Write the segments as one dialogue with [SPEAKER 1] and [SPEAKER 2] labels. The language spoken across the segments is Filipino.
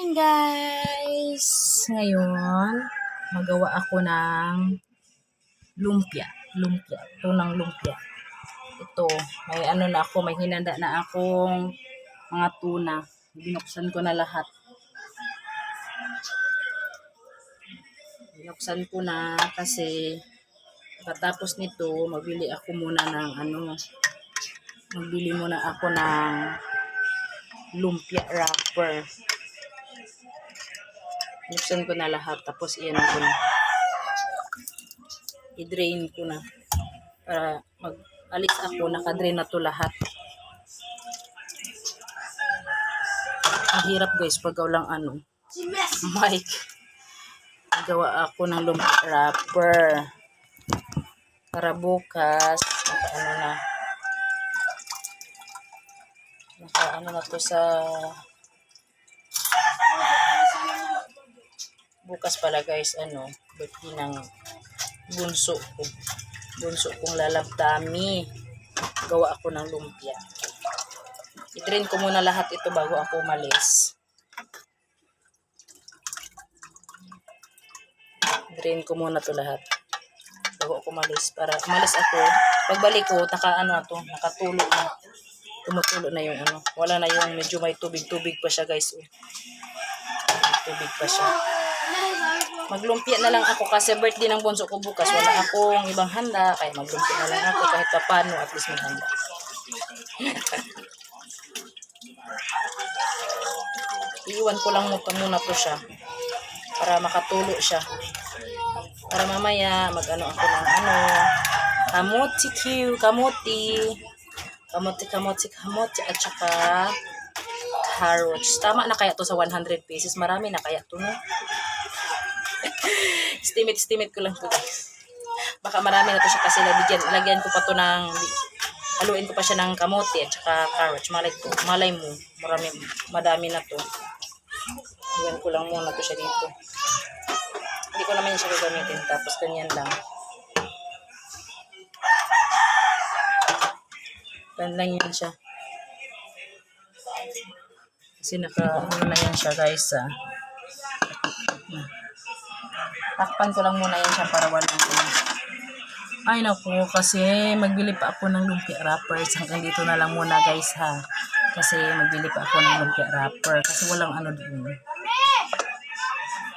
[SPEAKER 1] morning guys! Ngayon, magawa ako ng lumpia. Ito ng lumpia. Ito, may ano na ako, may hinanda na akong mga tuna. Binuksan ko na lahat. Binuksan ko na kasi pagkatapos nito, magbili ako muna ng magbili muna ako ng lumpia wrapper. Binuksan ko na lahat, tapos iyan ko na. I-drain ko na. Para mag-alis ako, naka-drain na to lahat. Mahirap guys, pag walang mic. Gawa ako ng lumpia wrapper. Para bukas, naka na to sa bukas pala guys, birthday ng bunso kong lalabdami. Gawa ako ng lumpia. I-drain ko muna lahat ito bago ako umalis. Drain ko muna to lahat bago ako umalis, para umalis ako, pagbalik ko nakatulo na, tumutulo na yung wala na yung medyo may tubig pa siya guys. Tubig pa siya. Maglumpia na lang ako kasi birthday ng bunso ko bukas, wala akong ibang handa, kaya maglumpia na lang ako kahit paano, at least may handa. Iiwan ko lang muna to siya para makatulo siya, para mamaya ako ng kamote at saka carrots. Tama na kaya to sa 100 pieces? Marami na kaya to, no? estimate ko lang to guys. Baka marami na to siya kasi lagyan ko pa to haluin ko pa siya ng kamote at saka carrots. Malay mo, madami na to. Iwan ko lang muna to siya dito. Hindi ko naman siya gagamitin, tapos ganyan lang. Lang yan siya. Kasi na yan siya guys. Takpan ko lang muna yan siya para walang Ay naku, kasi magbili pa ako ng lumpia wrappers. Hanggang dito na lang muna guys ha. Kasi magbili pa ako ng lumpia wrapper. Kasi walang doon.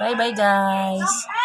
[SPEAKER 1] Bye bye guys.